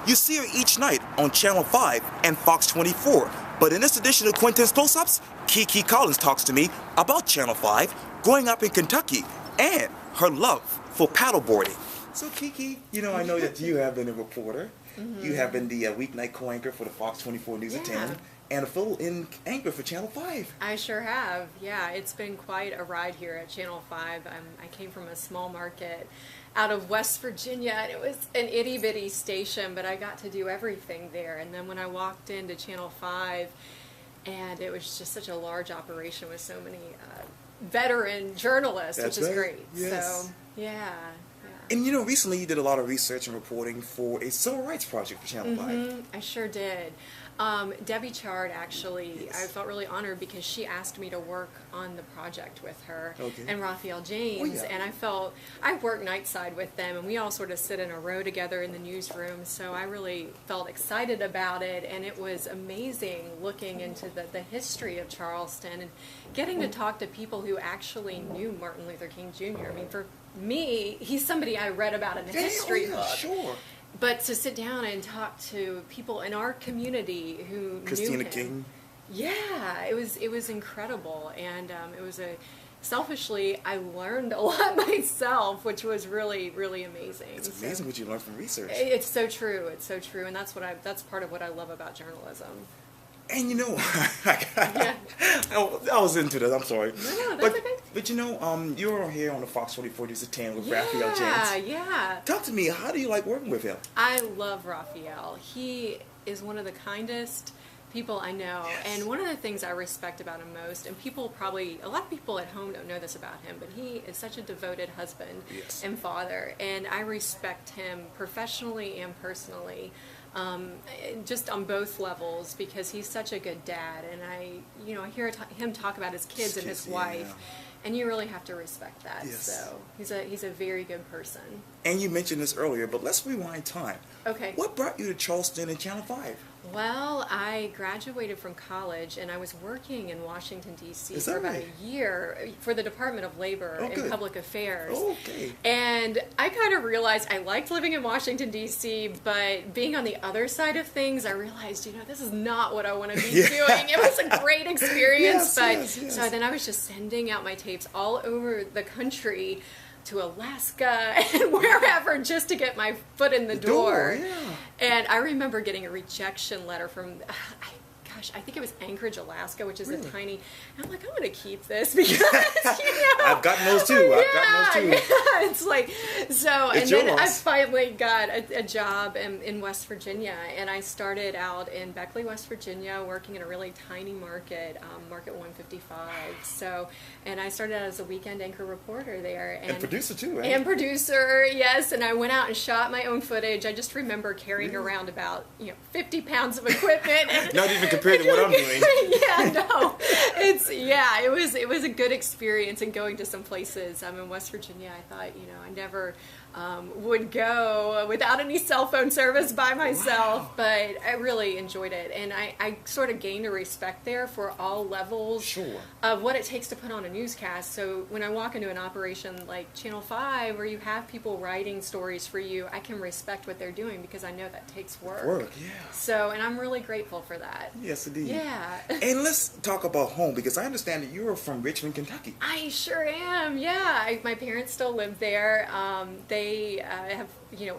You see her each night on Channel 5 and Fox 24. But in this edition of Quintin's Close-Ups, Keke Collins talks to me about Channel 5, growing up in Kentucky, and her love for paddleboarding. So Keke, I know that you have been a reporter. Mm-hmm. You have been the weeknight co-anchor for the Fox 24 News at 10. And a fill-in anchor for Channel 5. I sure have. Yeah, it's been quite a ride here at Channel 5. I came from a small market out of West Virginia, and it was an itty-bitty station, but I got to do everything there. And then when I walked into Channel 5, and it was just such a large operation with so many veteran journalists, which is great. Yes. So, yeah. And recently you did a lot of research and reporting for a civil rights project for Channel 5. I sure did. Debbie Chard, actually, I felt really honored because she asked me to work on the project with her and Raphael James, and I work night side with them, and we all sort of sit in a row together in the newsroom, so I really felt excited about it, and it was amazing looking into the history of Charleston and getting to talk to people who actually knew Martin Luther King Jr. I mean, for me, he's somebody I read about in the history book. Sure. But to sit down and talk to people in our community who knew him, King. Yeah, it was incredible, and selfishly, I learned a lot myself, which was really, really amazing. It's amazing what you learn from research. It's so true. It's so true, and that's part of what I love about journalism. And I was into this. I'm sorry. No, that's okay. But you're here on the Fox 24 News at 10 with Raphael James. Yeah. Talk to me. How do you like working with him? I love Raphael. He is one of the kindest people I know, and one of the things I respect about him most, and a lot of people at home don't know this about him, but he is such a devoted husband and father, and I respect him professionally and personally. Just on both levels, because he's such a good dad, and I hear him talk about his kids and his wife, and you really have to respect that. So he's a very good person. And you mentioned this earlier, but let's rewind time. Okay. What brought you to Charleston and Channel 5? Well, I graduated from college, and I was working in Washington, D.C. for about a year for the Department of Labor and Public Affairs. Okay. And I kind of realized I liked living in Washington, D.C., but being on the other side of things, I realized, this is not what I want to be doing. It was a great experience, so then I was just sending out my tapes all over the country, to Alaska and wherever, just to get my foot in the door. And I remember getting a rejection letter from, I think it was Anchorage, Alaska, which is a tiny, and I'm like, I'm going to keep this because, I've gotten those too. It's like, so, and then I finally got a job in West Virginia, and I started out in Beckley, West Virginia, working in a really tiny market, Market 155, so, and I started out as a weekend anchor reporter there. And producer too, right? And producer, yes, and I went out and shot my own footage. I just remember carrying around about, 50 pounds of equipment. And, not even compared to what I'm doing. It was a good experience, and going to some places. In West Virginia, I thought, I never would go without any cell phone service by myself, but I really enjoyed it, and I sort of gained a respect there for all levels of what it takes to put on a newscast. So when I walk into an operation like Channel 5, where you have people writing stories for you, I can respect what they're doing because I know that takes work. So, and I'm really grateful for that. Yes, indeed. Yeah. And let's talk about home, because I understand that you're from Richmond, Kentucky. I sure am, yeah. My parents still live there. They have,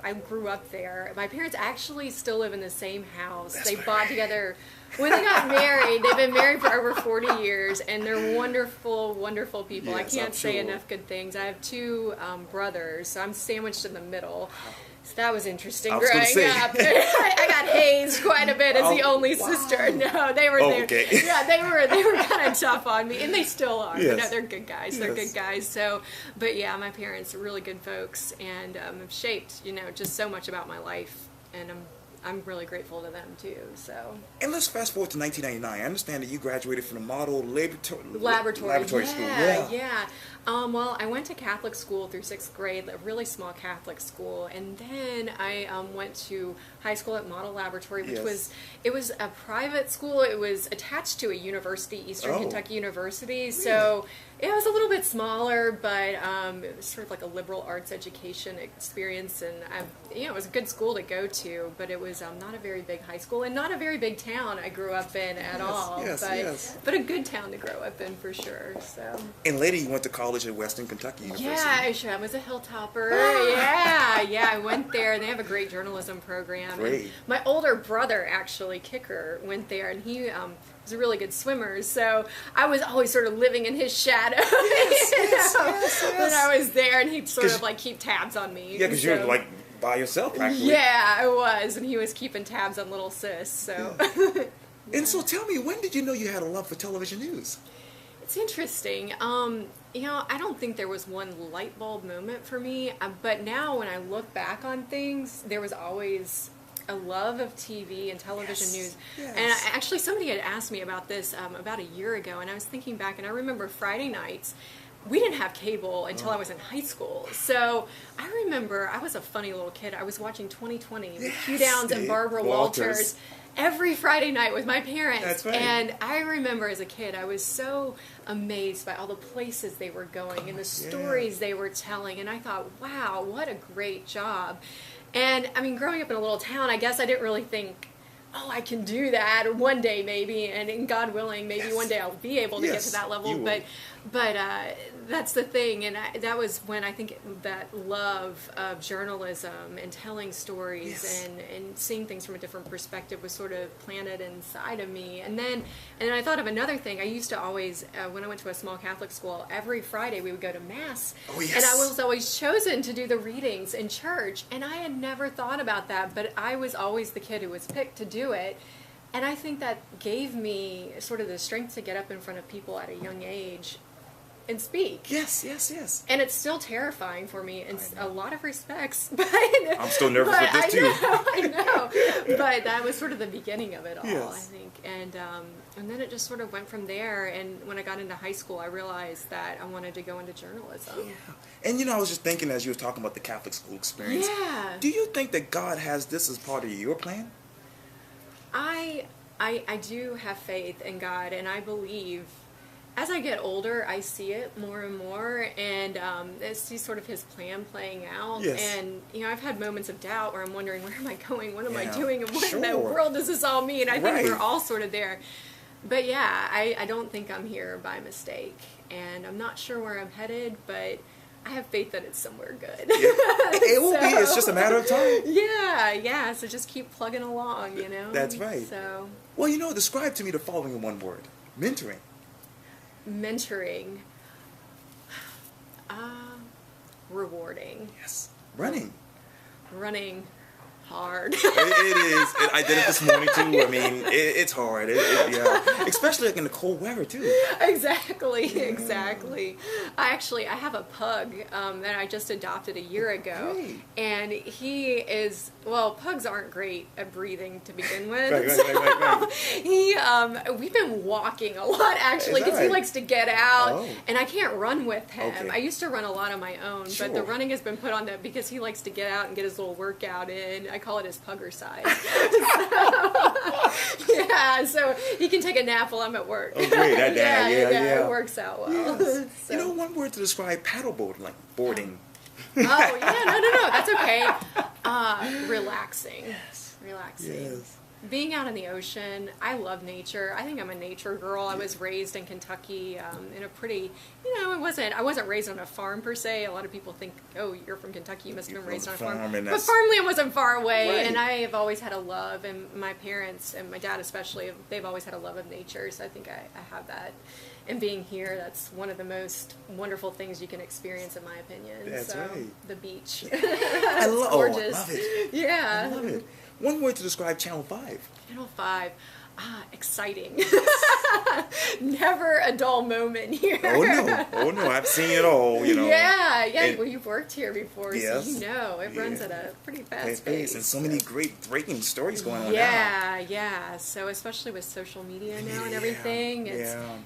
I grew up there. My parents actually still live in the same house. They bought together when they got married. They've been married for over 40 years, and they're wonderful, wonderful people. I can't say enough good things. I have two brothers, so I'm sandwiched in the middle. So that was interesting growing up. I got hazed quite a bit as the only sister. No, they were there. Yeah, they were kind of tough on me, and they still are. No, they're good guys. They're good guys. So, but yeah, my parents are really good folks, and have shaped just so much about my life, and I'm really grateful to them too. So. And let's fast forward to 1999. I understand that you graduated from the Model Laboratory School. Yeah. Well, I went to Catholic school through 6th grade, a really small Catholic school, and then I went to high school at Model Laboratory, which was a private school. It was attached to a university, Eastern Kentucky University. Really? So It was a little bit smaller, but it was sort of like a liberal arts education experience, and it was a good school to go to, but it was not a very big high school and not a very big town I grew up in at all. But a good town to grow up in for sure. So. And later you went to college at Western Kentucky University. Yeah, I was a Hilltopper. Yeah, I went there. They have a great journalism program. Great. My older brother, actually, Kicker, went there, and he was a really good swimmer, so I was always sort of living in his shadow. Yes. When I was there, and he'd sort of like keep tabs on me. Yeah, because you were like by yourself practically. Yeah, I was, and he was keeping tabs on little sis. So. Yeah. And so tell me, when did you know you had a love for television news? It's interesting. I don't think there was one light bulb moment for me, but now when I look back on things, there was always a love of TV and television news. Yes. And actually somebody had asked me about this about a year ago, and I was thinking back, and I remember Friday nights, we didn't have cable until I was in high school. So I remember I was a funny little kid. I was watching 2020 with Hugh Downs and Barbara Walters every Friday night with my parents. That's right. And I remember as a kid, I was so amazed by all the places they were going and the stories they were telling. And I thought, wow, what a great job. And, I mean, growing up in a little town, I guess I didn't really think, oh, I can do that one day maybe, and God willing, maybe one day I'll be able to get to that level. But that's the thing, and that was when I think that love of journalism and telling stories and seeing things from a different perspective was sort of planted inside of me. And then I thought of another thing. I used to always, when I went to a small Catholic school, every Friday we would go to Mass. Oh, yes. And I was always chosen to do the readings in church. And I had never thought about that, but I was always the kid who was picked to do it. And I think that gave me sort of the strength to get up in front of people at a young age and speak. Yes. And it's still terrifying for me in a lot of respects. But I'm still nervous with this too. I know. But that was sort of the beginning of it all, I think. And then it just sort of went from there. And when I got into high school, I realized that I wanted to go into journalism. Yeah. And I was just thinking as you were talking about the Catholic school experience. Yeah. Do you think that God has this as part of your plan? I do have faith in God, and I believe as I get older, I see it more and more, and I see sort of His plan playing out. Yes. And I've had moments of doubt where I'm wondering, where am I going? What am I doing? And what in the world does this all mean? I think we're all sort of there. But yeah, I don't think I'm here by mistake, and I'm not sure where I'm headed, but I have faith that it's somewhere good. Yeah. It will be. It's just a matter of time. Yeah. So just keep plugging along, That's right. So. Well, describe to me the following in one word: mentoring. Mentoring. Rewarding. Yes. Running. Hard. It is. I did it this morning too. I mean, it's hard. Especially like in the cold weather too. Exactly. I have a pug that I just adopted a year ago. Great. And he is, pugs aren't great at breathing to begin with. Right. We've been walking a lot actually because he likes to get out, and I can't run with him. Okay. I used to run a lot on my own, but the running has been put on that because he likes to get out and get his little workout in. I call it his pugger size. So he can take a nap while I'm at work. Oh, great. Yeah. It works out well. Yes. So. One word to describe paddleboarding, like boarding. Oh, yeah, no, that's okay. Relaxing. Yes. Relaxing. Yes. Being out in the ocean, I love nature. I think I'm a nature girl. I was raised in Kentucky in a pretty, I wasn't raised on a farm per se. A lot of people think, oh, you're from Kentucky, you must have been raised on a farm. But farmland wasn't far away, and I have always had a love, and my parents, and my dad especially, they've always had a love of nature, so I think I have that. And being here, that's one of the most wonderful things you can experience, in my opinion. That's right. The beach. I love it. Yeah. I love it. One word to describe Channel 5. Channel 5. Exciting. Never a dull moment here. Oh no, I've seen it all, Yeah, well, you've worked here before, yes. So it runs at a pretty fast pace. And so many great breaking stories going on now. Yeah, so especially with social media now and everything,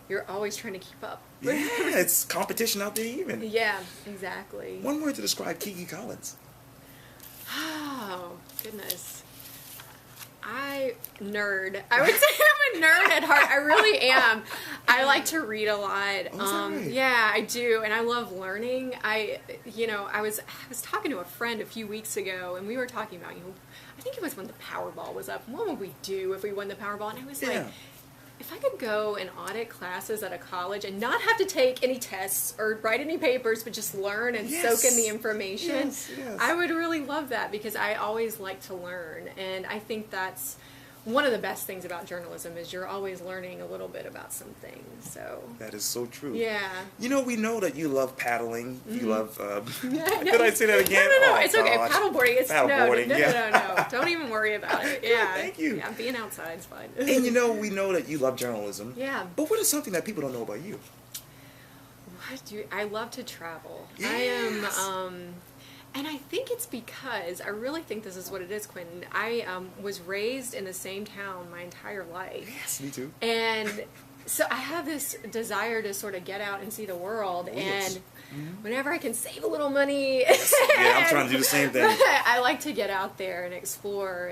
you're always trying to keep up. Yeah, it's competition out there even. Yeah, exactly. One word to describe Keke Collins. Oh, goodness. Nerd. I would say I'm a nerd at heart. I really am. I like to read a lot. Oh, is that right? Yeah, I do, and I love learning. I was talking to a friend a few weeks ago, and we were talking about, I think it was when the Powerball was up. What would we do if we won the Powerball? And I was like, if I could go and audit classes at a college and not have to take any tests or write any papers, but just learn and soak in the information, I would really love that, because I always like to learn. And I think that's one of the best things about journalism, is you're always learning a little bit about something. So that is so true. Yeah. We know that you love paddling. You love. Did I say that again? No, oh, it's okay. gosh. Paddleboarding. No. Don't even worry about it. Yeah. Thank you. Yeah, being outside is fine. And we know that you love journalism. Yeah. But what is something that people don't know about you? I love to travel. Yes. I am. And I think it's because, I really think this is what it is, Quintin. I was raised in the same town my entire life. Yes, me too. And so I have this desire to sort of get out and see the world. And whenever I can save a little money, I'm trying to do the same thing. I like to get out there and explore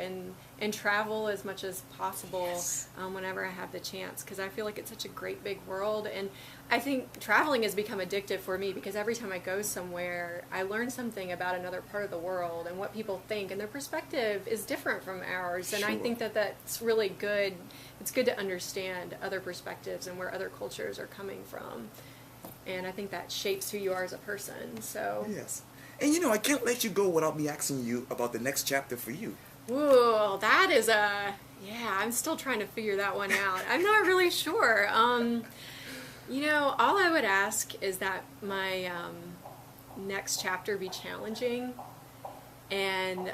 and travel as much as possible whenever I have the chance, because I feel like it's such a great big world. And I think traveling has become addictive for me, because every time I go somewhere, I learn something about another part of the world and what people think, and their perspective is different from ours. And I think that that's really good. It's good to understand other perspectives and where other cultures are coming from. And I think that shapes who you are as a person. So yes. And I can't let you go without me asking you about the next chapter for you. Ooh, that is I'm still trying to figure that one out. I'm not really sure. All I would ask is that my next chapter be challenging, and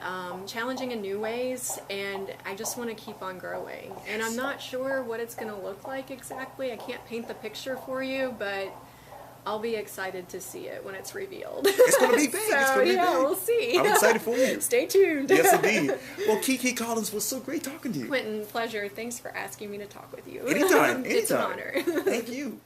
challenging in new ways, and I just want to keep on growing. And I'm not sure what it's going to look like exactly. I can't paint the picture for you, but I'll be excited to see it when it's revealed. It's going to be big. It's going to be big. We'll see. I'm excited for you. Stay tuned. Yes, indeed. Well, Keke Collins, was so great talking to you. Quintin, pleasure. Thanks for asking me to talk with you. Anytime. It's an honor. Thank you.